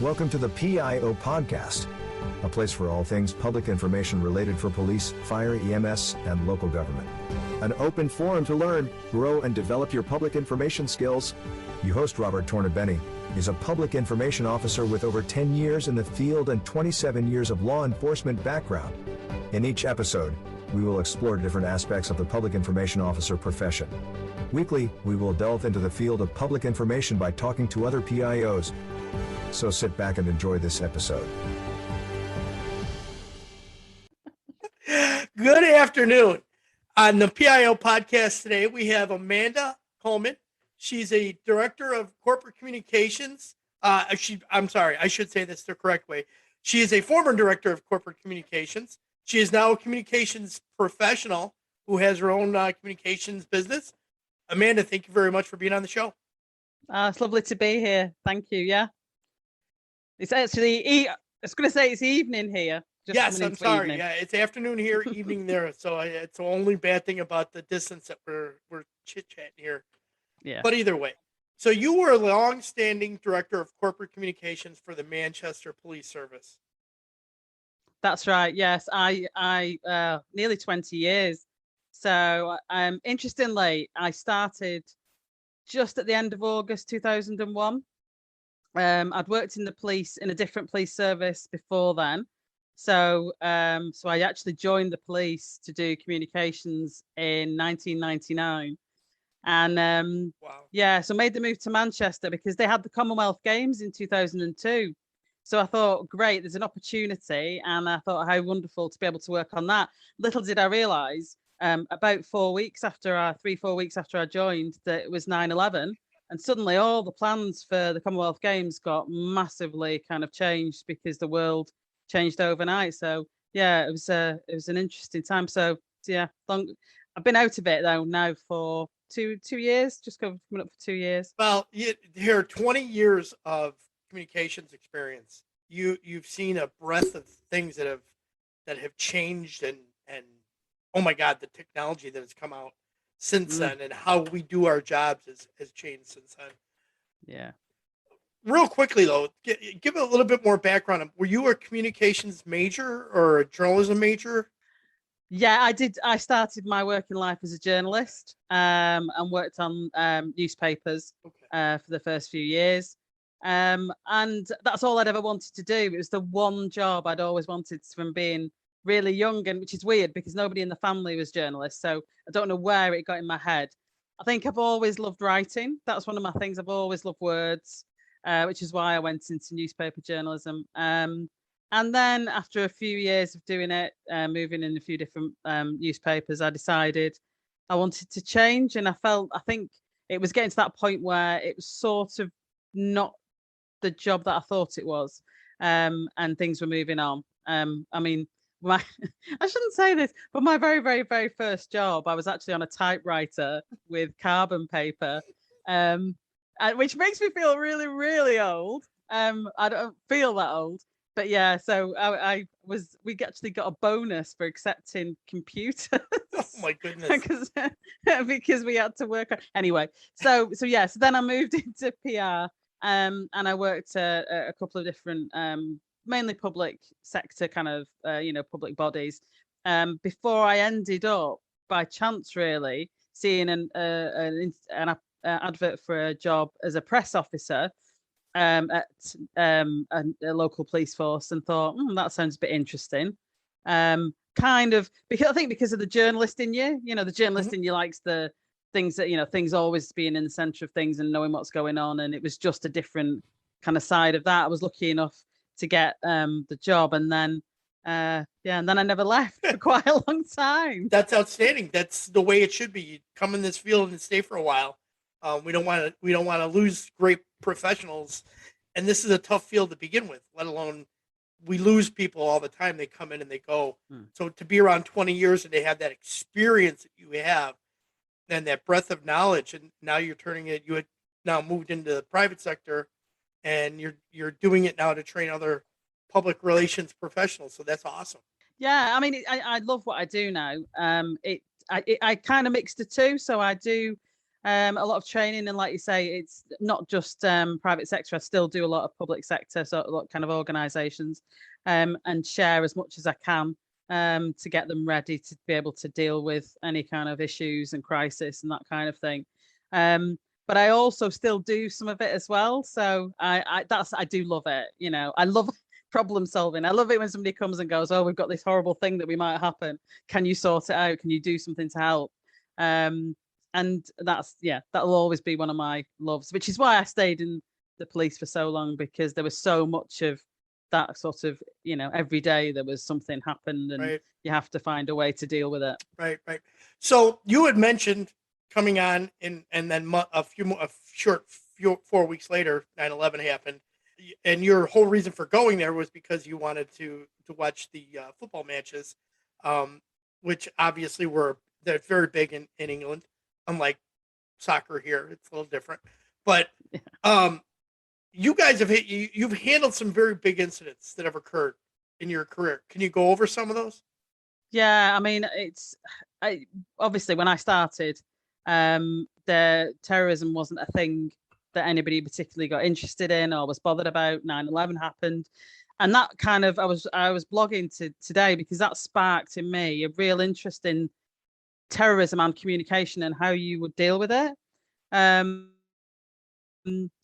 Welcome to the PIO Podcast, a place for all things public information related for police, fire, EMS, and local government. An open forum to learn, grow, and develop your public information skills. Your host, Robert Tornabene, is a public information officer with over 10 years in the field and 27 years of law enforcement background. In each episode, we will explore different aspects of the public information officer profession. Weekly, we will delve into the field of public information by talking to other PIOs. So sit back and enjoy this episode. Good afternoon. On the PIO podcast today, we have Amanda Coleman. She's a director of corporate communications. I'm sorry, I should say this the correct way. She is a former director of corporate communications. She is now a communications professional who has her own communications business. Amanda, thank you very much for being on the show. It's lovely to be here. Thank you. Yeah. It's actually, I was going to say it's evening here. Yes, I'm sorry. Evening. Yeah, it's afternoon here, evening there. So it's the only bad thing about the distance that we're chit-chatting here. Yeah. But either way. So you were a long-standing director of corporate communications for the Manchester Police Service. That's right. Yes, I nearly 20 years. So interestingly, I started just at the end of August 2001. I'd worked in the police in a different police service before then. So I actually joined the police to do communications in 1999. And Wow. Yeah, so made the move to Manchester because they had the Commonwealth Games in 2002. So I thought, great, there's an opportunity. And I thought, how wonderful to be able to work on that. Little did I realize about 4 weeks after 3-4 weeks after I joined that it was 9/11. And suddenly all the plans for the Commonwealth Games got massively kind of changed because the world changed overnight. So yeah, it was an interesting time. So yeah, I've been out of it though now for two years, just coming up for 2 years. Well, here 20 years of communications experience. You've seen a breadth of things that have changed and oh my God, the technology that has come out since then and how we do our jobs has changed since then. Yeah. Real quickly though, give a little bit more background. Were you a communications major or a journalism major? Yeah, I did. I started my working life as a journalist and worked on newspapers for the first few years. And that's all I'd ever wanted to do. It was the one job I'd always wanted from being really young, and which is weird because nobody in the family was journalists. So I don't know where it got in my head. I think I've always loved writing. That's one of my things. I've always loved words, which is why I went into newspaper journalism. And then after a few years of doing it, moving in a few different newspapers, I decided I wanted to change. And I think it was getting to that point where it was sort of not the job that I thought it was. And things were moving on. I mean, I shouldn't say this, but my very, very, very first job, I was actually on a typewriter with carbon paper, which makes me feel really, really old. I don't feel that old, but yeah. So we actually got a bonus for accepting computers. Oh my goodness! because we had to work on anyway. So yeah. So then I moved into PR, and I worked at a couple of different. Mainly public sector kind of, public bodies. Before I ended up, by chance, really, seeing an advert for a job as a press officer at a local police force, and thought, that sounds a bit interesting. Kind of because of the journalist in you, the journalist in you likes the things that things always being in the center of things and knowing what's going on, and it was just a different kind of side of that. I was lucky enough to get the job, and then and then I never left for quite a long time. That's outstanding. That's the way it should be. You come in this field and stay for a while. We don't want to lose great professionals, and this is a tough field to begin with. Let alone we lose people all the time. They come in and they go. So to be around 20 years and they have that experience that you have, and that breadth of knowledge, and now you're turning it. You had now moved into the private sector. And you're doing it now to train other public relations professionals. So that's awesome. Yeah, I mean, I love what I do now. I kind of mix the two. So I do A lot of training, and like you say, it's not just private sector. I still do a lot of public sector, so a lot kind of organisations, and share as much as I can to get them ready to be able to deal with any kind of issues and crisis and that kind of thing. But I also still do some of it as well. So I do love it. You know, I love problem solving. I love it when somebody comes and goes, "Oh, we've got this horrible thing that we might happen. Can you sort it out? Can you do something to help?" And that'll always be one of my loves, which is why I stayed in the police for so long, because there was so much of that sort of, you know, every day there was something happened, and you have to find a way to deal with it. Right. So you had mentioned coming on, and then a short 4 weeks later, 9/11 happened, and your whole reason for going there was because you wanted to watch the football matches, which obviously they're very big in England, unlike soccer here. It's a little different, but you guys you've handled some very big incidents that have occurred in your career. Can you go over some of those? Yeah, I mean, obviously when I started, the terrorism wasn't a thing that anybody particularly got interested in or was bothered about. 9/11 happened, and that kind of I was blogging today because that sparked in me a real interest in terrorism and communication and how you would deal with it.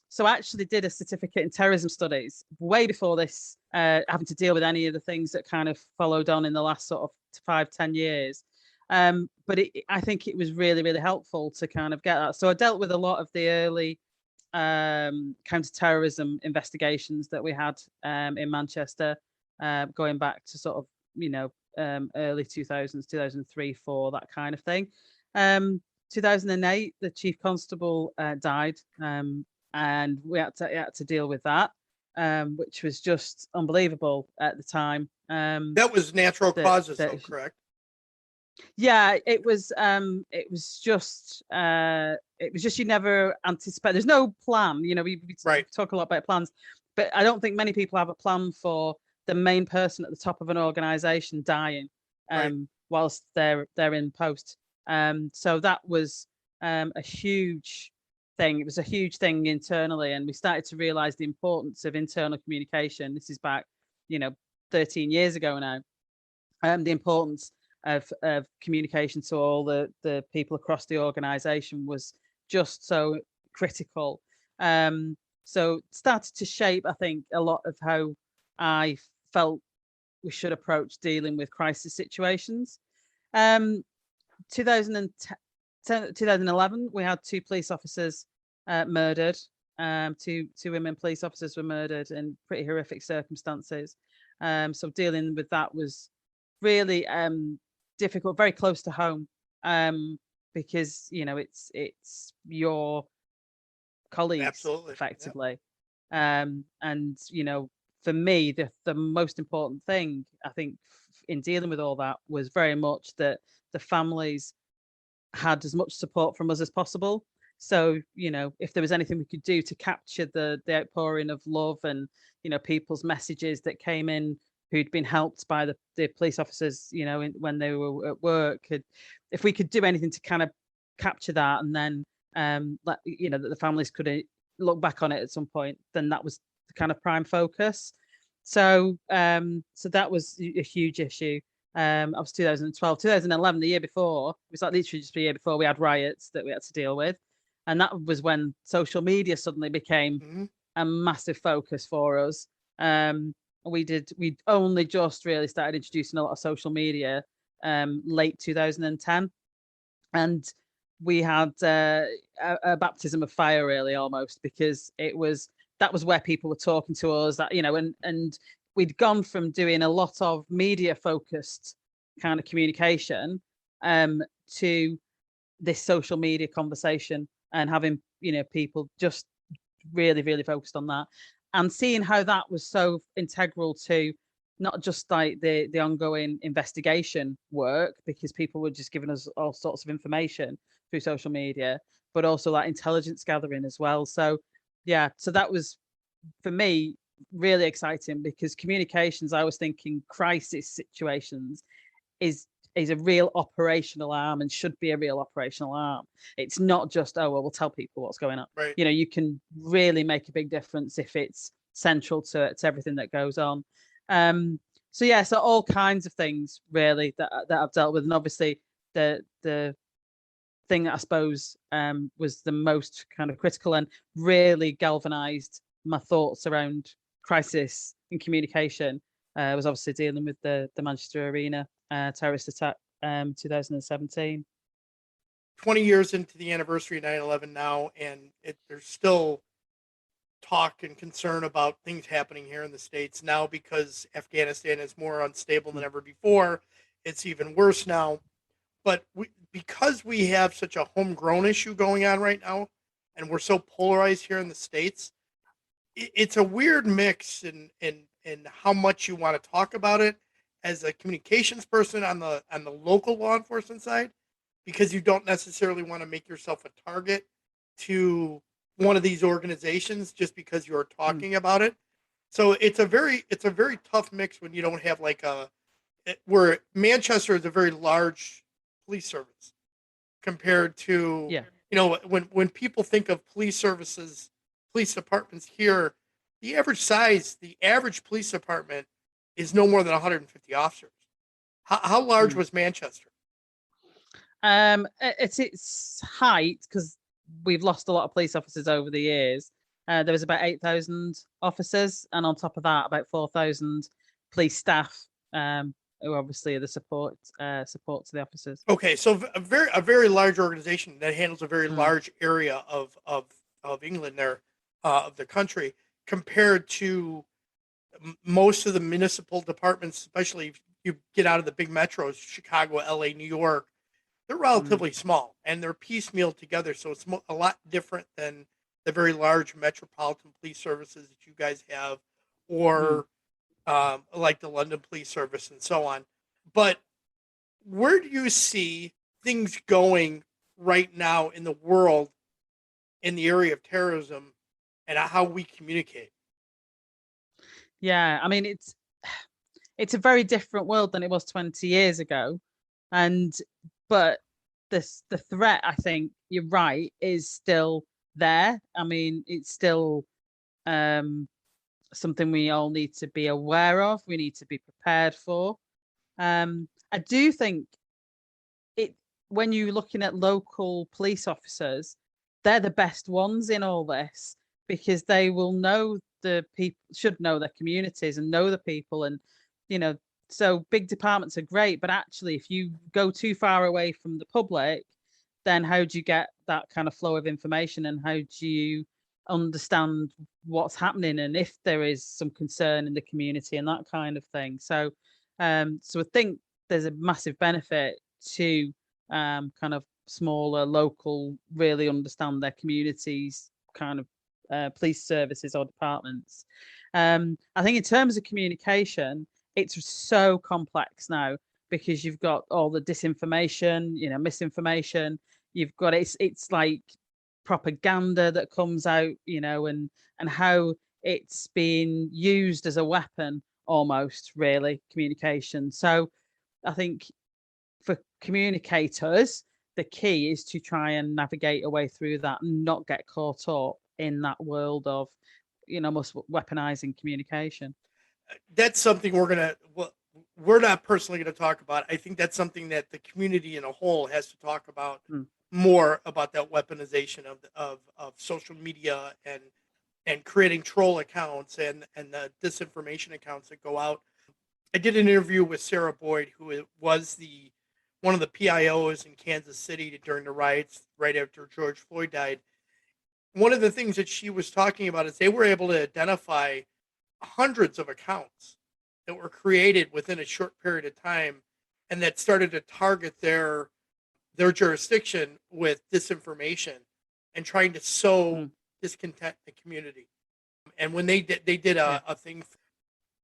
So I actually did a certificate in terrorism studies way before this, having to deal with any of the things that kind of followed on in the last sort of 5-10 years. But I think it was really, really helpful to kind of get that. So I dealt with a lot of the early counter-terrorism investigations that we had in Manchester, going back to sort of, you know, early 2000s, 2003, 2004, that kind of thing. 2008, the chief constable died, and we had to deal with that, which was just unbelievable at the time. That was natural causes, though, correct? Yeah, it was just you never anticipate. There's no plan, you know. We talk a lot about plans, but I don't think many people have a plan for the main person at the top of an organization dying whilst they're in post. So that was a huge thing. It was a huge thing internally, and we started to realize the importance of internal communication. This is back, you know, 13 years ago now. The importance of communication to all the people across the organization was just so critical. So it started to shape, I think, a lot of how I felt we should approach dealing with crisis situations. 2011, we had 2 police officers murdered. Two women police officers were murdered in pretty horrific circumstances. So dealing with that was really difficult, very close to home, because, you know, it's your colleagues. Absolutely. Effectively. Yep. And, you know, for me, the most important thing, I think, in dealing with all that was very much that the families had as much support from us as possible. So, you know, if there was anything we could do to capture the outpouring of love and, you know, people's messages that came in who'd been helped by the police officers, you know, when they were at work, if we could do anything to kind of capture that, and then, you know, that the families could look back on it at some point, then that was the kind of prime focus. So that was a huge issue. That was 2012, 2011, the year before. It was like literally just the year before we had riots that we had to deal with, and that was when social media suddenly became a massive focus for us. We only just really started introducing a lot of social media late 2010, and we had a baptism of fire, really, almost, because that was where people were talking to us, that, you know, and we'd gone from doing a lot of media focused kind of communication to this social media conversation, and having, you know, people just really, really focused on that, and seeing how that was so integral to not just like the ongoing investigation work, because people were just giving us all sorts of information through social media, but also that intelligence gathering as well. So yeah, so that was, for me, really exciting, because communications, I was thinking crisis situations, is is a real operational arm and should be a real operational arm. It's not just, oh, well, we'll tell people what's going on. Right. You can really make a big difference if it's central to everything that goes on. So all kinds of things really that I've dealt with, and obviously the thing that I suppose was the most kind of critical and really galvanized my thoughts around crisis and communication was obviously dealing with the Manchester Arena terrorist attack 2017. 20 years into the anniversary of 9/11 now, and there's still talk and concern about things happening here in the States now because Afghanistan is more unstable than ever before. It's even worse now. But because we have such a homegrown issue going on right now, and we're so polarized here in the States, it's a weird mix in how much you want to talk about it as a communications person on the local law enforcement side, because you don't necessarily want to make yourself a target to one of these organizations just because you're talking about it. So it's a very tough mix when you don't have like where Manchester is a very large police service compared to when people think of police services, police departments here, the average police department is no more than 150 officers. How large was Manchester? At its height, because we've lost a lot of police officers over the years, there was about 8,000 officers, and on top of that, about 4,000 police staff, who obviously are the support to the officers. Okay, so a very large organization that handles a very large area of England there, of the country, compared to most of the municipal departments, especially if you get out of the big metros, Chicago, LA, New York. They're relatively small and they're piecemeal together. So it's a lot different than the very large metropolitan police services that you guys have, or like the London Police Service and so on. But where do you see things going right now in the world in the area of terrorism and how we communicate? Yeah, I mean, it's a very different world than it was 20 years ago. But the threat, I think you're right, is still there. I mean, it's still something we all need to be aware of. We need to be prepared for. I do think when you're looking at local police officers, they're the best ones in all this because they will know the people, should know their communities and know the people, and so big departments are great, but actually if you go too far away from the public, then how do you get that kind of flow of information, and how do you understand what's happening, and if there is some concern in the community and that kind of thing. So I think there's a massive benefit to kind of smaller local, really understand their communities kind of police services or departments. I think in terms of communication, it's so complex now because you've got all the disinformation, misinformation. You've got it's like propaganda that comes out, and how it's being used as a weapon almost, really, communication. So I think for communicators, the key is to try and navigate a way through that and not get caught up in that world of, almost weaponizing communication. That's something we're not personally going to talk about. I think that's something that the community in a whole has to talk about more, about that weaponization of social media and creating troll accounts and the disinformation accounts that go out. I did an interview with Sarah Boyd, who was one of the PIOs in Kansas City during the riots right after George Floyd died. One of the things that she was talking about is they were able to identify hundreds of accounts that were created within a short period of time and that started to target their jurisdiction with disinformation and trying to sow discontent in the community. And when they did a thing,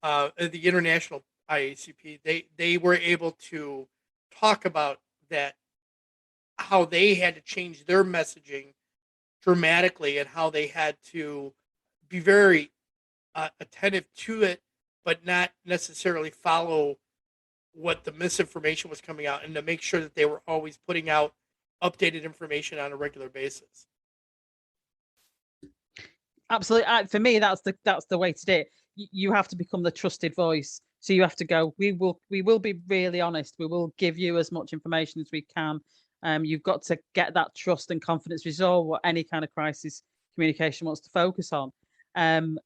the international IACP, they were able to talk about that, how they had to change their messaging dramatically and how they had to be very attentive to it, but not necessarily follow what the misinformation was coming out and to make sure that they were always putting out updated information on a regular basis. Absolutely. For me, that's the way to do it. You have to become the trusted voice. So you have to go, we will be really honest. We will give you as much information as we can. You've got to get that trust and confidence resolve what any kind of crisis communication wants to focus on. And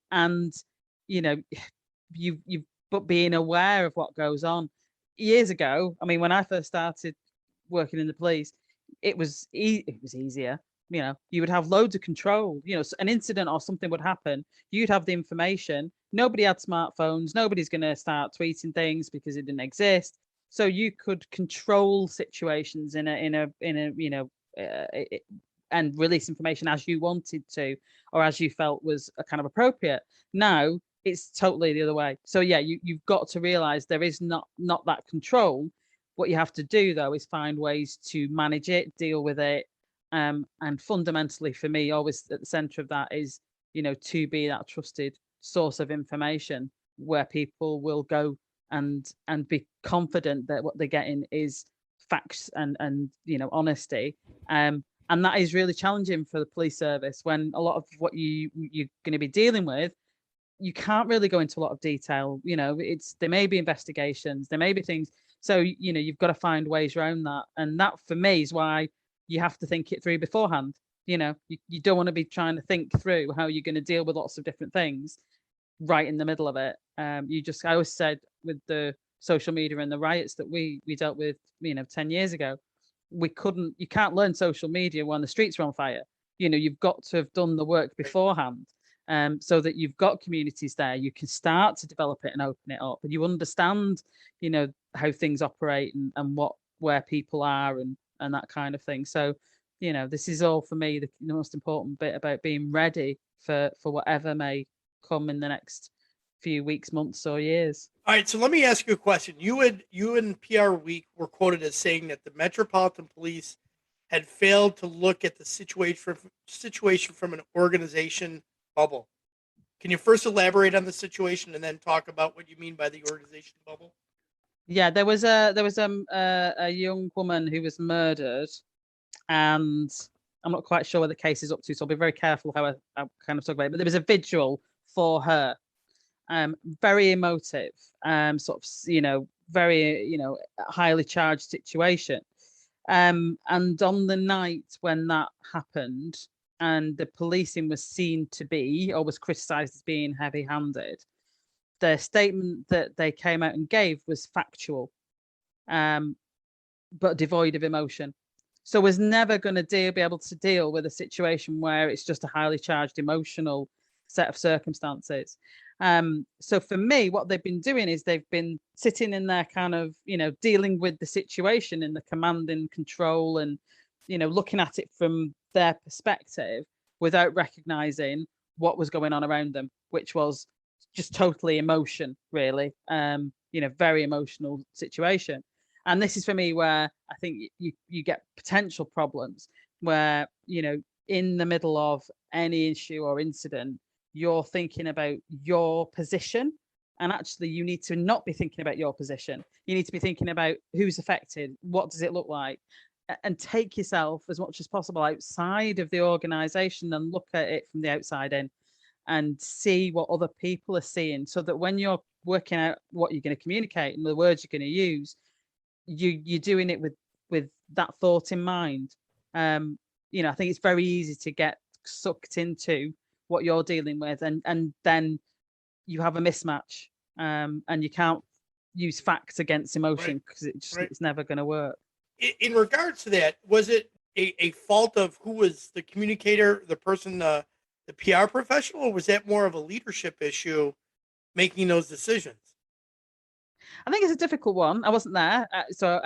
but being aware of what goes on. Years ago, I mean, when I first started working in the police, it was easier. You would have loads of control. An incident or something would happen. You'd have the information. Nobody had smartphones. Nobody's going to start tweeting things because it didn't exist. So you could control situations and release information as you wanted to, or as you felt was kind of appropriate. Now it's totally the other way. So yeah, you've got to realize there is not that control. What you have to do though is find ways to manage it, deal with it. And fundamentally for me, always at the center of that is, to be that trusted source of information where people will go and be confident that what they're getting is facts and honesty. And that is really challenging for the police service when a lot of what you're going to be dealing with, you can't really go into a lot of detail. There may be investigations, there may be things. So, you've got to find ways around that. And that for me is why you have to think it through beforehand. You don't want to be trying to think through how you're going to deal with lots of different things right in the middle of it. I always said with the social media and the riots that we dealt with, 10 years ago, you can't learn social media when the streets are on fire. You've got to have done the work beforehand, so that you've got communities there. You can start to develop it and open it up, and you understand, how things operate and where people are and that kind of thing. So, this is all for me the most important bit about being ready for whatever may come in the next few weeks, months, or years. All right, so let me ask you a question. You and PR Week were quoted as saying that the Metropolitan Police had failed to look at the situation from an organization bubble. Can you first elaborate on the situation and then talk about what you mean by the organization bubble? Yeah, there was a young woman who was murdered, and I'm not quite sure where the case is up to, so I'll be very careful how I kind of talk about it. But there was a vigil for her, very emotive, sort of, very, highly charged situation. And on the night when that happened, and the policing was seen to be, or was criticised as being heavy-handed, the statement that they came out and gave was factual, but devoid of emotion. So was never going to be able to deal with a situation where it's just a highly charged emotional set of circumstances. So for me, what they've been doing is they've been sitting in there kind of, dealing with the situation in the command and control and, looking at it from their perspective without recognizing what was going on around them, which was just totally emotion, really, very emotional situation. And this is for me where I think you get potential problems where, in the middle of any issue or incident, you're thinking about your position. And actually, you need to not be thinking about your position. You need to be thinking about who's affected, what does it look like, and take yourself as much as possible outside of the organization and look at it from the outside in and see what other people are seeing, so that when you're working out what you're going to communicate and the words you're going to use, you're doing it with that thought in mind. I think it's very easy to get sucked into what you're dealing with, and then you have a mismatch, and you can't use facts against emotion because it's never going to work. In regards to that, was it a fault of who was the communicator, the person, the PR professional, or was that more of a leadership issue making those decisions? I think it's a difficult one. I wasn't there, so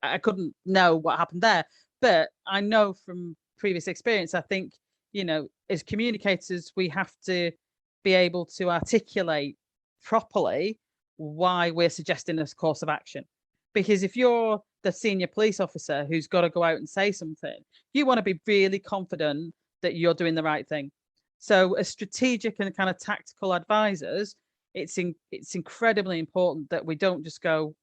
I couldn't know what happened there. But I know from previous experience, I think, as communicators, we have to be able to articulate properly why we're suggesting this course of action. Because if you're the senior police officer who's got to go out and say something, you want to be really confident that you're doing the right thing. So as strategic and kind of tactical advisors, it's incredibly important that we don't just go,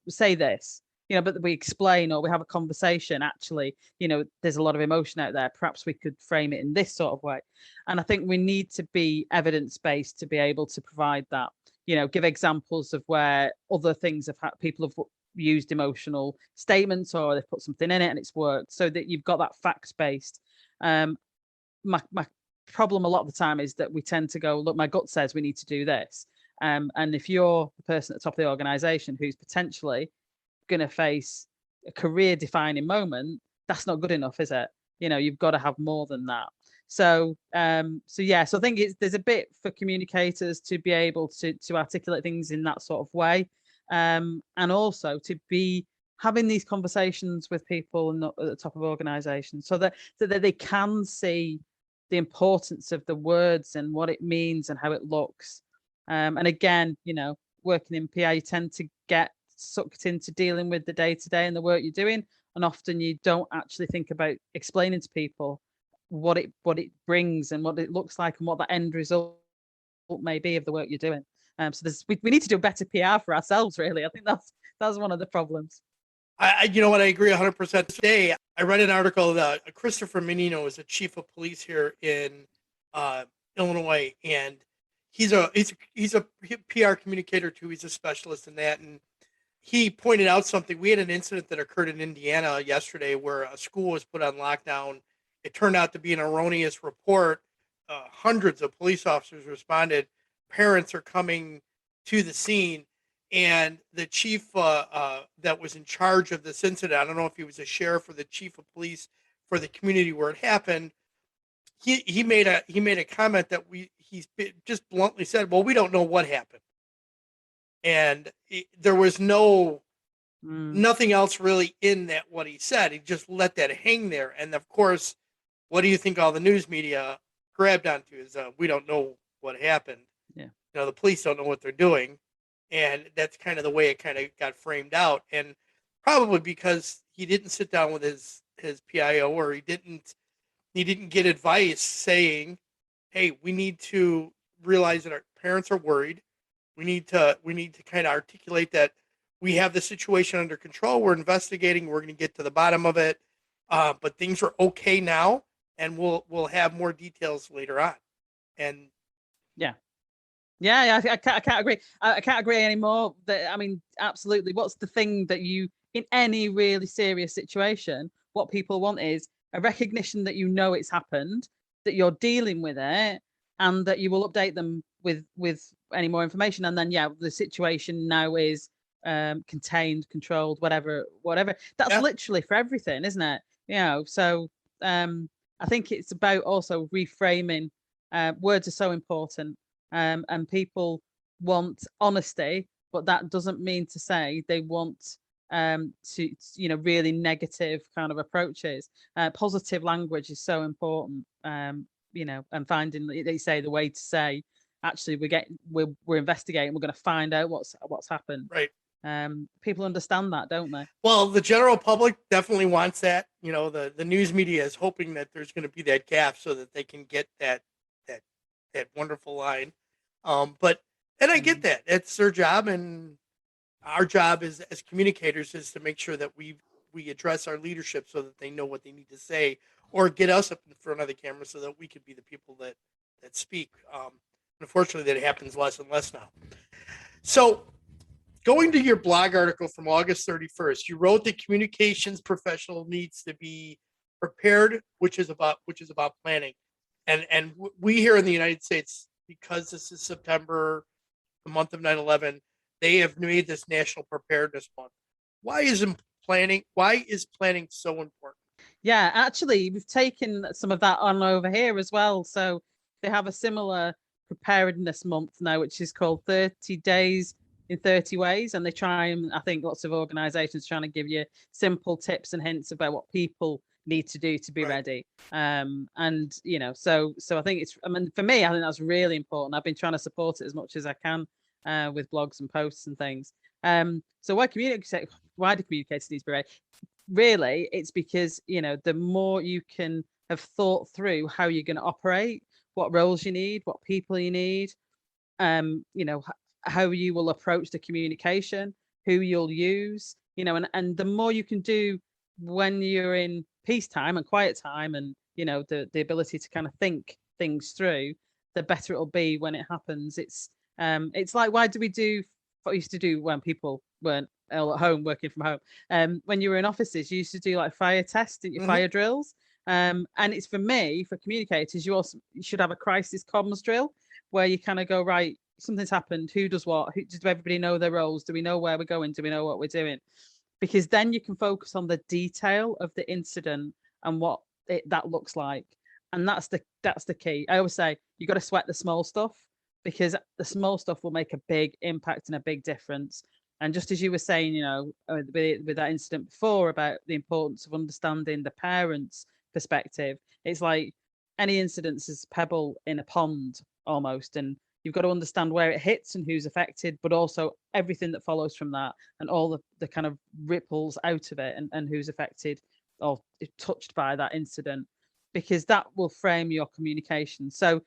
say this, but that we explain or we have a conversation. Actually, there's a lot of emotion out there. Perhaps we could frame it in this sort of way. And I think we need to be evidence-based to be able to provide that, give examples of where other things people have used emotional statements or they've put something in it and it's worked, so that you've got that facts-based. My problem a lot of the time is that we tend to go, look, my gut says we need to do this. And if you're the person at the top of the organization who's potentially going to face a career defining moment, that's not good enough, is it? You've got to have more than that. So I think there's a bit for communicators to be able to articulate things in that sort of way, and also to be having these conversations with people at the top of organizations, so that they can see the importance of the words and what it means and how it looks. And again, working in PR, you tend to get sucked into dealing with the day-to-day and the work you're doing, and often you don't actually think about explaining to people what it brings and what it looks like and what the end result may be of the work you're doing. So we need to do better PR for ourselves, really. I think that's one of the problems. I agree 100%. Today, I read an article that Christopher Menino is a chief of police here in Illinois, and he's a PR communicator too. He's a specialist in that, and he pointed out something. We had an incident that occurred in Indiana yesterday where a school was put on lockdown. It turned out to be an erroneous report. Hundreds of police officers responded. Parents are coming to the scene. And the chief that was in charge of this incident, I don't know if he was a sheriff or the chief of police for the community where it happened, he made a comment that he just bluntly said, well, we don't know what happened. And there was nothing else really in that what he said. He just let that hang there. And of course, what do you think all the news media grabbed onto is we don't know what happened. Yeah. The police don't know what they're doing. And that's kind of the way it kind of got framed out. And probably because he didn't sit down with his PIO, or he didn't get advice saying, hey, we need to realize that our parents are worried. We need to kind of articulate that we have the situation under control. We're investigating. We're going to get to the bottom of it. But things are okay now, and we'll have more details later on. And yeah, I can't agree. I can't agree anymore. Absolutely. What's the thing that you, in any really serious situation, what people want is a recognition that it's happened, that you're dealing with it, and that you will update them with any more information. And then, the situation now is contained, controlled, whatever. That's literally for everything, isn't it? So I think it's about also reframing. Words are so important. And people want honesty, but that doesn't mean to say they want to really negative kind of approaches. Positive language is so important, and finding, they say, the way to say, actually we're investigating, we're going to find out what's happened. Right. People understand that, don't they? Well, the general public definitely wants that. The news media is hoping that there's going to be that gap so that they can get that wonderful line. But I get that. It's their job, and our job as communicators is to make sure that we address our leadership so that they know what they need to say, or get us up in front of the camera so that we could be the people that speak. Unfortunately, that happens less and less now. So, going to your blog article from August 31st, you wrote that communications professional needs to be prepared, which is about planning. And we here in the United States, because this is September, the month of 9/11, they have made this National Preparedness Month. Why is planning so important? Yeah, actually, we've taken some of that on over here as well. So they have a similar preparedness month now, which is called 30 Days in 30 Ways. And they try, and I think lots of organizations trying to give you simple tips and hints about what people need to do to be ready. So I think for me, I think that's really important. I've been trying to support it as much as I can with blogs and posts and things. So why do communicators need to be ready? Really, it's because the more you can have thought through how you're going to operate, what roles you need, what people you need, you know, how you will approach the communication, who you'll use, you know, and the more you can do when you're in peacetime and quiet time, and you know, the ability to kind of think things through, the better it'll be when it happens. It's like, why do we do what we used to do when people weren't all at home working from home? When you were in offices, you used to do like fire tests, didn't you? Fire drills. And it's, for me, for communicators, you should have a crisis comms drill where you kind of go, right, something's happened, who does what, does everybody know their roles, do we know where we're going, do we know what we're doing? Because then you can focus on the detail of the incident and what that looks like. And that's the key. I always say you got to sweat the small stuff, because the small stuff will make a big impact and a big difference. And just as you were saying, you know, with that incident before about the importance of understanding the parents' perspective, it's like any incident is a pebble in a pond almost, and you've got to understand where it hits and who's affected, but also everything that follows from that and all the kind of ripples out of it, and who's affected or touched by that incident, because that will frame your communication. So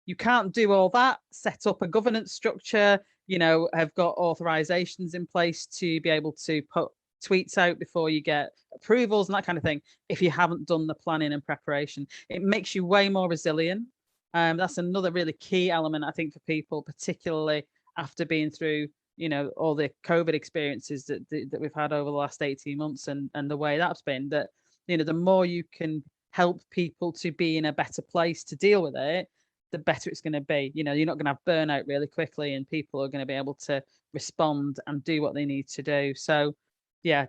you can't do all that, set up a governance structure, you know, have got authorizations in place to be able to put tweets out before you get approvals and that kind of thing, if you haven't done the planning and preparation. It makes you way more resilient. That's another really key element, I think, for people, particularly after being through, you know, all the COVID experiences that we've had over the last 18 months and the way that's been, that, you know, the more you can help people to be in a better place to deal with it, the better it's going to be. You know, you're not going to have burnout really quickly, and people are going to be able to respond and do what they need to do. So, yeah,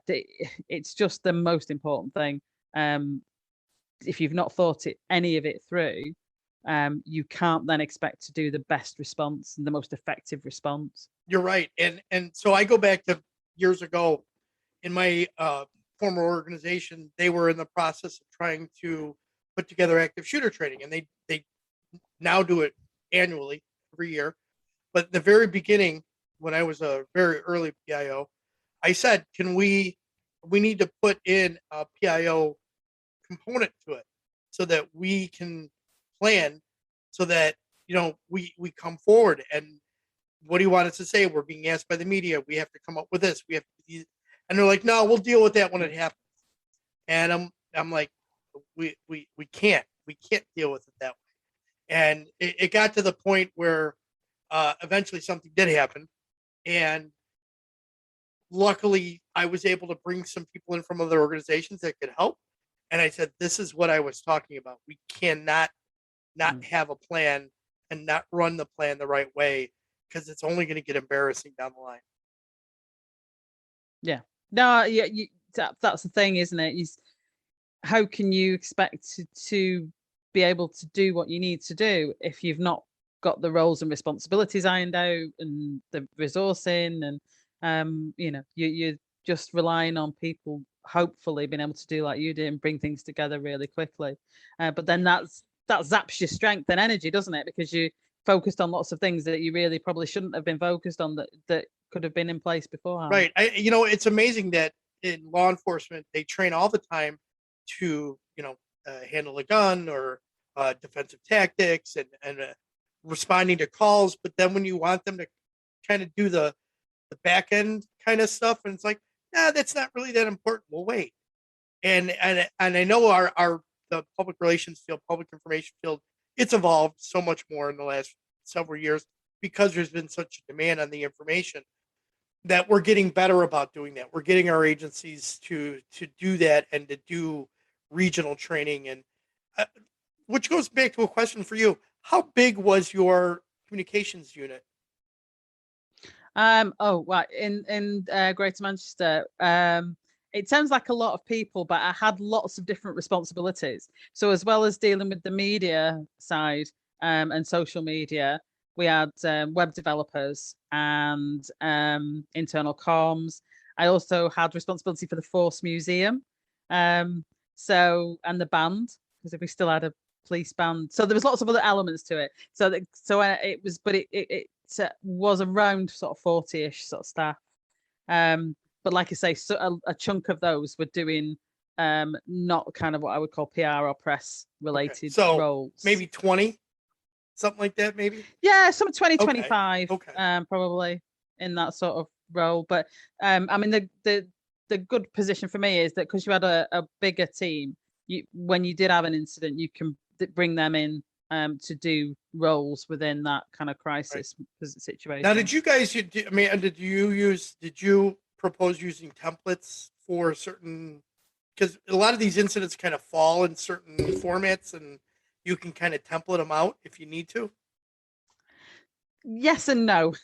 it's just the most important thing. If you've not thought any of it through, you can't then expect to do the best response and the most effective response. You're right. And so I go back to years ago in my former organization. They were in the process of trying to put together active shooter training, and they now do it annually every year. But in the very beginning, when I was a very early PIO, I said, we need to put in a PIO component to it so that we can plan, so that, you know, we come forward. And what do you want us to say? We're being asked by the media, we have to come up with this, we have to, and they're like, no, we'll deal with that when it happens. And I'm like, we can't deal with it that way. And it got to the point where eventually something did happen, and luckily I was able to bring some people in from other organizations that could help. And I said, this is what I was talking about. We cannot not have a plan and not run the plan the right way, because it's only going to get embarrassing down the line. Yeah. No, yeah, that's the thing, isn't it? How can you expect to be able to do what you need to do if you've not got the roles and responsibilities ironed out and the resourcing, and you know, you're just relying on people hopefully being able to do like you did and bring things together really quickly. But then that zaps your strength and energy, doesn't it? Because you focused on lots of things that you really probably shouldn't have been focused on, that could have been in place beforehand. Right. You know, it's amazing that in law enforcement, they train all the time to, you know, handle a gun or defensive tactics and responding to calls. But then when you want them to kind of do the back end kind of stuff, and it's like, nah, that's not really that important. We'll wait. And I know the public relations field, public information field, it's evolved so much more in the last several years, because there's been such a demand on the information, that we're getting better about doing that. We're getting our agencies to do that and to do regional training. And which goes back to a question for you. How big was your communications unit? Oh, right. In Greater Manchester, it sounds like a lot of people, but I had lots of different responsibilities. So as well as dealing with the media side and social media, we had web developers and internal comms. I also had responsibility for the Force Museum, so, and the band, because we still had a police band. So there was lots of other elements to it. It was, but it was around sort of 40-ish sort of staff. But like I say, so a chunk of those were doing not kind of what I would call PR or press related roles. Maybe 20. something like that, maybe? Yeah, some Okay. 2025, Okay. probably in that sort of role. But I mean, the good position for me is that because you had a bigger team, when you did have an incident, you can bring them in to do roles within that kind of Right. crisis Now, situation. did you guys, I mean, did you propose using templates for certain, because a lot of these incidents kind of fall in certain formats and you can kind of template them out if you need to? Yes and no.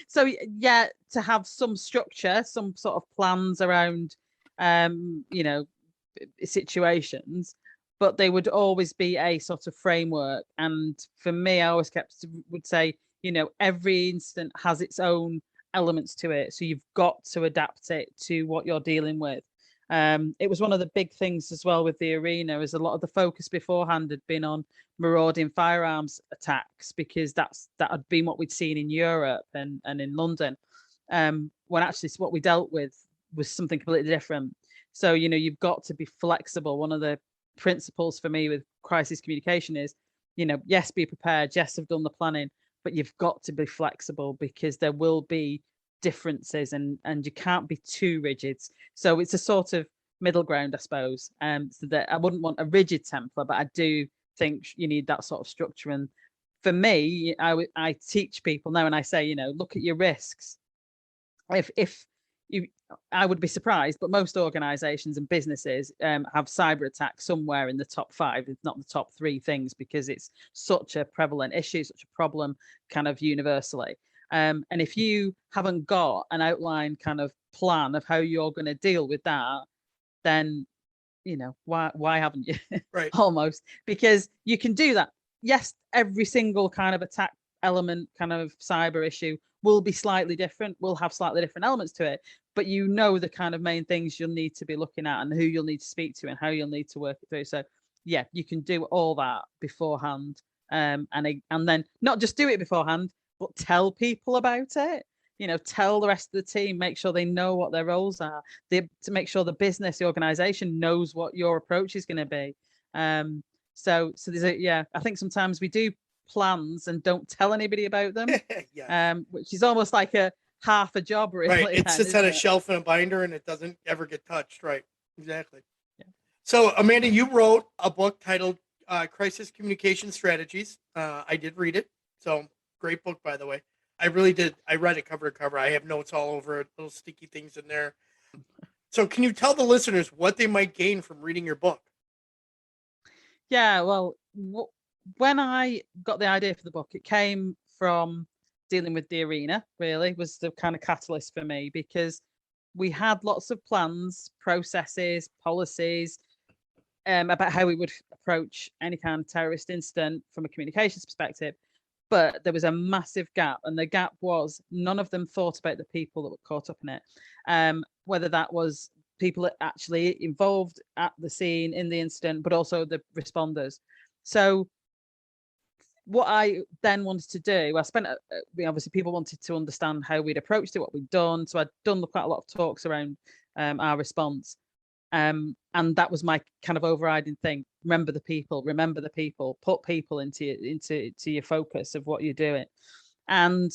So yeah, to have some structure, some sort of plans around, you know, situations, but they would always be a sort of framework. And for me, I always would say, you know, every incident has its own elements to it, so you've got to adapt it to what you're dealing with. It was one of the big things as well with the arena, is a lot of the focus beforehand had been on marauding firearms attacks, because that had been what we'd seen in Europe and in London. When actually what we dealt with was something completely different. So, you know, you've got to be flexible. One of the principles for me with crisis communication is, you know, yes, be prepared. Yes, have done the planning, but you've got to be flexible, because there will be differences, and you can't be too rigid. So it's a sort of middle ground, I suppose. So that I wouldn't want a rigid template, but I do think you need that sort of structure. And for me, I teach people now, and I say, you know, look at your risks. If you, I would be surprised, but most organizations and businesses have cyber attacks somewhere in the top 5, if not the top 3 things, because it's such a prevalent issue, such a problem kind of universally. And if you haven't got an outline kind of plan of how you're going to deal with that, then, you know, why haven't you? Right. Almost, because you can do that. Yes, every single kind of attack element, kind of cyber issue, will be slightly different, will have slightly different elements to it, but you know the kind of main things you'll need to be looking at, and who you'll need to speak to, and how you'll need to work it through. So yeah, you can do all that beforehand, and then not just do it beforehand, but tell people about it. You know, tell the rest of the team, make sure they know what their roles are, to make sure the business, the organization knows what your approach is going to be. So there's I think sometimes we do plans and don't tell anybody about them, Yes. which is almost like a half a job, really. Right. It Then, sits on isn't a it? shelf in a binder and it doesn't ever get touched. Right. Exactly. Yeah. So, Amanda, you wrote a book titled Crisis Communication Strategies. I did read it. So, great book, by the way. I really did. I read it cover to cover. I have notes all over it, little sticky things in there. So, can you tell the listeners what they might gain from reading your book? Yeah, well, when I got the idea for the book, it came from dealing with the arena, really, was the kind of catalyst for me, because we had lots of plans, processes, policies, about how we would approach any kind of terrorist incident from a communications perspective. But there was a massive gap, and the gap was none of them thought about the people that were caught up in it, whether that was people that actually involved at the scene in the incident, but also the responders. So what I then wanted to do, I spent, obviously people wanted to understand how we'd approached it, what we'd done. So I'd done quite a lot of talks around our response. And that was my kind of overriding thing. Remember the people, put people into your focus of what you're doing. And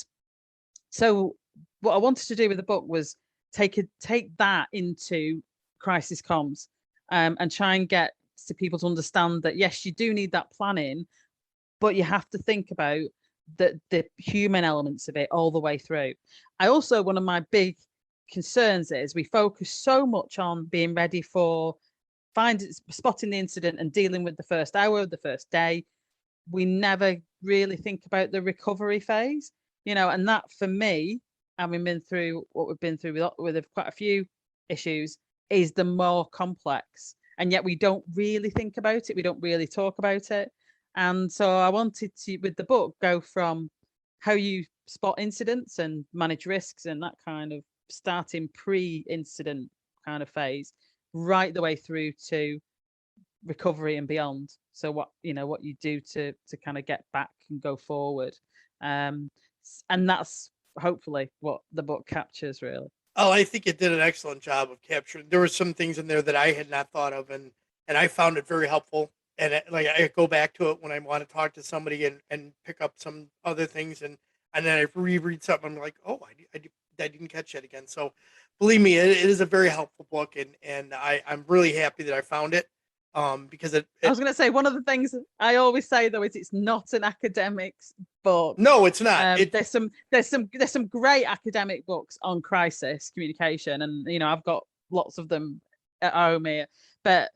so what I wanted to do with the book was take that into crisis comms, and try and get to people to understand that yes, you do need that planning, but you have to think about the human elements of it all the way through. I also, one of my big concerns is we focus so much on being ready for spotting the incident and dealing with the first hour, the first day. We never really think about the recovery phase, you know, and that for me, having been through what we've been through with quite a few issues, is the more complex. And yet we don't really think about it. We don't really talk about it. And so I wanted to, with the book, go from how you spot incidents and manage risks and that kind of starting pre-incident kind of phase, right the way through to recovery and beyond. So what you do to kind of get back and go forward, and that's hopefully what the book captures, really. Oh, I think it did an excellent job of capturing. There were some things in there that I had not thought of, and I found it very helpful. like I go back to it when I want to talk to somebody and pick up some other things, and then I reread something. I'm like, oh, I didn't catch that again. So believe me, it is a very helpful book, and I'm really happy that I found it, because I was going to say, one of the things I always say though is it's not an academics book. no, it's not. There's some great academic books on crisis communication, and I've got lots of them at home here. But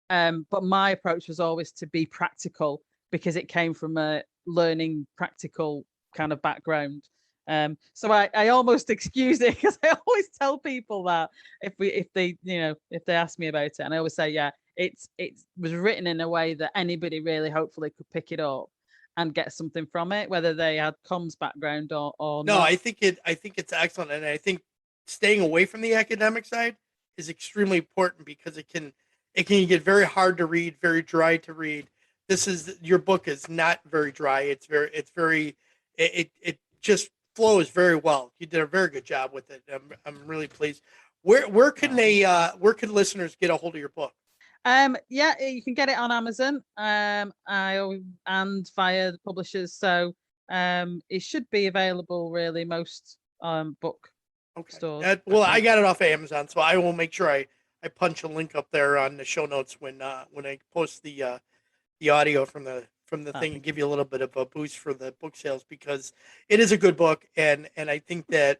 my approach was always to be practical, because it came from a learning practical kind of background. So I almost excuse it, because I always tell people that if they ask me about it, and I always say, yeah, it was written in a way that anybody really hopefully could pick it up and get something from it, whether they had comms background or No, not. I think it's excellent, and I think staying away from the academic side is extremely important, because it can get very hard to read, very dry to read. Your book is not very dry. It just flows very well. You did a very good job with it. I'm really pleased. Where can where can listeners get a hold of your book? Yeah, you can get it on Amazon, and via the publishers. So it should be available really most book stores. Well, I got it off of Amazon, so I will make sure I punch a link up there on the show notes when I post the audio from the thing, and give you a little bit of a boost for the book sales, because it is a good book, and I think that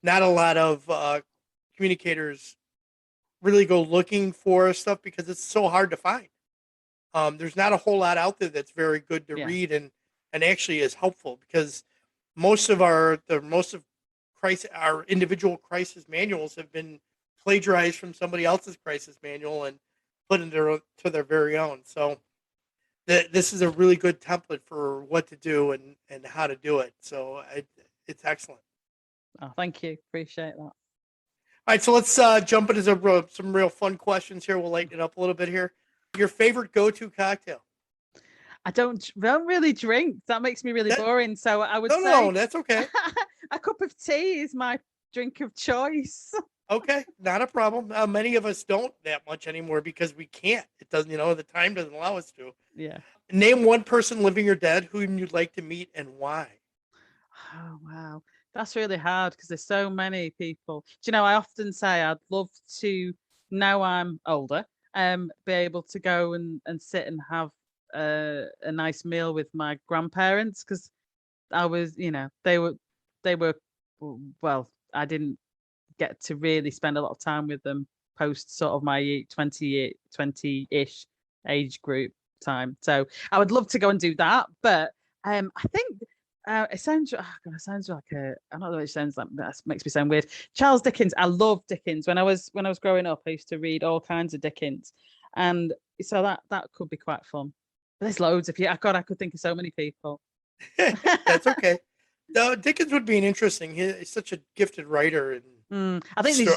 not a lot of communicators really go looking for stuff, because it's so hard to find. There's not a whole lot out there that's very good to read, and actually is helpful, because most of our individual crisis manuals have been plagiarized from somebody else's crisis manual and put into their very own. So this is a really good template for what to do and how to do it. So it's excellent. Oh, thank you. Appreciate that. All right, so let's jump into some real fun questions here. We'll lighten it up a little bit here. Your favorite go-to cocktail? I don't really drink. That makes me really boring. So I would say no, that's okay. a cup of tea is my drink of choice. Okay, not a problem. Many of us don't that much anymore, because we can't. It doesn't, the time doesn't allow us to. Yeah. Name one person, living or dead, whom you'd like to meet and why. Oh, wow. That's really hard, because there's so many people. Do you know, I often say I'd love to, now I'm older, be able to go and sit and have a nice meal with my grandparents, because I was, they were, well, I didn't get to really spend a lot of time with them post sort of my 20-ish age group time. So I would love to go and do that. But I think it sounds, it sounds like I don't know what it sounds like. That makes me sound weird. Charles Dickens. I love Dickens. When I was growing up, I used to read all kinds of Dickens, and so that could be quite fun. But there's loads of you. God, I could think of so many people. That's okay. No, Dickens would be an interesting. He's such a gifted writer, and I think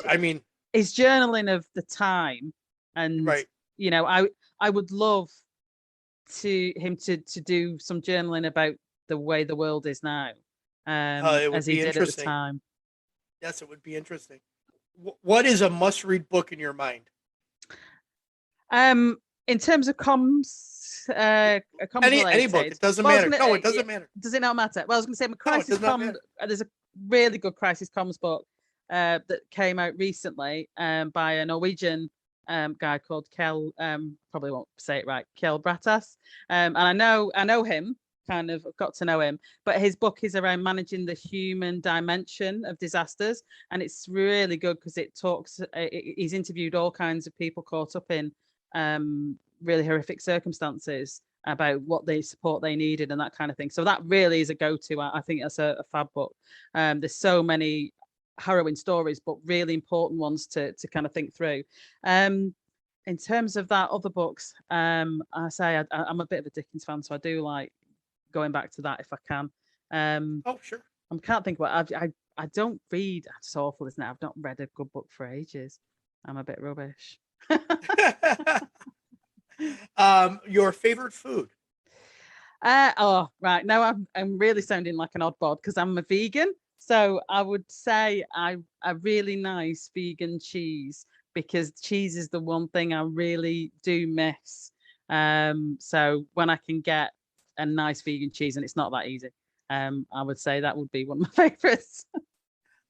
his journaling of the time, and right. I would love him to do some journaling about the way the world is now, as he did at the time. Yes, it would be interesting. What is a must-read book in your mind? In terms of comms, any book. It doesn't matter. No, it doesn't matter. Does it not matter? Well, I was going to say, my crisis comms. There's a really good crisis comms book that came out recently by a Norwegian guy called Kjell. Probably won't say it right. Kjell Bratas. And I know him. Kind of got to know him, but his book is around managing the human dimension of disasters, and it's really good, because it talks. He's interviewed all kinds of people caught up in really horrific circumstances about what support they needed and that kind of thing. So that really is a go-to. I think that's a fab book. There's so many harrowing stories, but really important ones to kind of think through. In terms of that, other books, I say I'm a bit of a Dickens fan, so I do like going back to that if I can. Oh, sure. I can't think what I don't read. It's awful, isn't it? I've not read a good book for ages. I'm a bit rubbish. Your favorite food? Oh, right. Now I'm really sounding like an oddball, because I'm a vegan. So I would say a really nice vegan cheese, because cheese is the one thing I really do miss. So when I can get a nice vegan cheese, and it's not that easy, I would say that would be one of my favorites.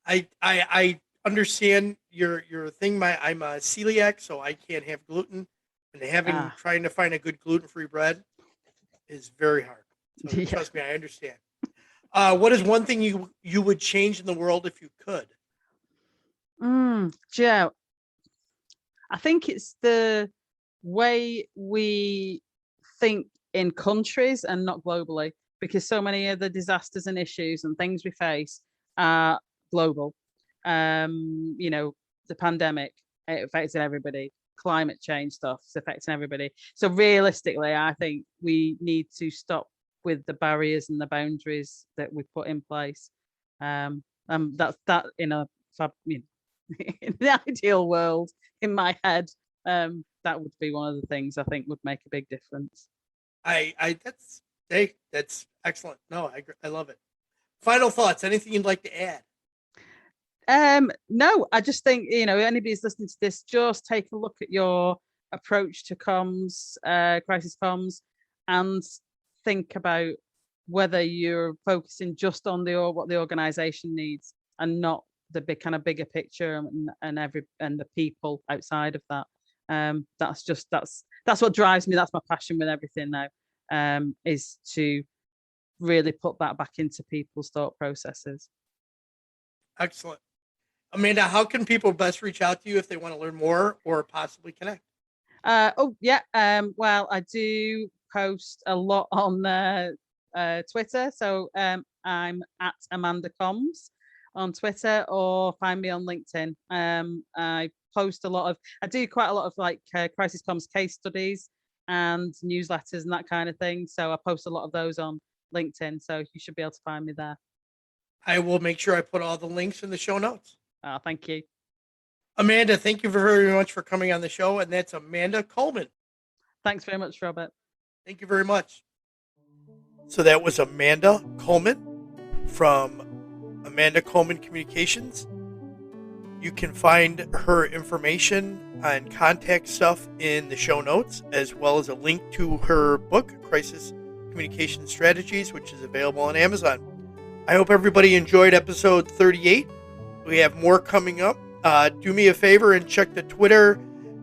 I understand your thing. I'm a celiac, so I can't have gluten, and trying to find a good gluten-free bread is very hard. So trust me, I understand. What is one thing you would change in the world if you could? Joe, I think it's the way we think in countries and not globally, because so many of the disasters and issues and things we face are global. The pandemic, it affected everybody. Climate change stuff is affecting everybody. So realistically, I think we need to stop with the barriers and the boundaries that we put in place. That's that in the ideal world, in my head, that would be one of the things I think would make a big difference. That's excellent. No, I love it. Final thoughts? Anything you'd like to add? No, I just think, anybody's listening to this, just take a look at your approach to comms, crisis comms, and think about whether you're focusing just on what the organization needs and not the bigger picture and the people outside of that. That's what drives me. That's my passion with everything now, is to really put that back into people's thought processes. Excellent. Amanda, how can people best reach out to you if they want to learn more or possibly connect? Well, I do post a lot on Twitter. So I'm at Amanda Comms on Twitter, or find me on LinkedIn. I do quite a lot of crisis comms case studies and newsletters and that kind of thing. So I post a lot of those on LinkedIn. So you should be able to find me there. I will make sure I put all the links in the show notes. Oh, thank you. Amanda, thank you very much for coming on the show. And that's Amanda Coleman. Thanks very much, Robert. Thank you very much. So that was Amanda Coleman from Amanda Coleman Communications. You can find her information and contact stuff in the show notes, as well as a link to her book, Crisis Communication Strategies, which is available on Amazon. I hope everybody enjoyed episode 38. We have more coming up. Do me a favor and check the Twitter.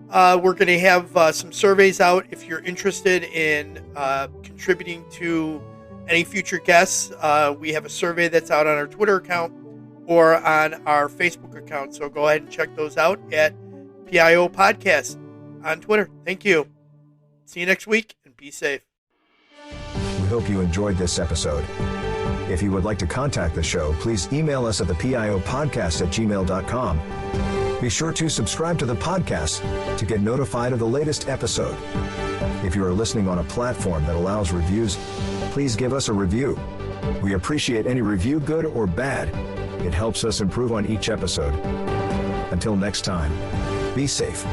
We're going to have some surveys out if you're interested in contributing to any future guests. We have a survey that's out on our Twitter account or on our Facebook account. So go ahead and check those out at PIO Podcast on Twitter. Thank you. See you next week, and be safe. We hope you enjoyed this episode. If you would like to contact the show, please email us at thepiopodcast@gmail.com. Be sure to subscribe to the podcast to get notified of the latest episode. If you are listening on a platform that allows reviews, please give us a review. We appreciate any review, good or bad. It helps us improve on each episode. Until next time, be safe.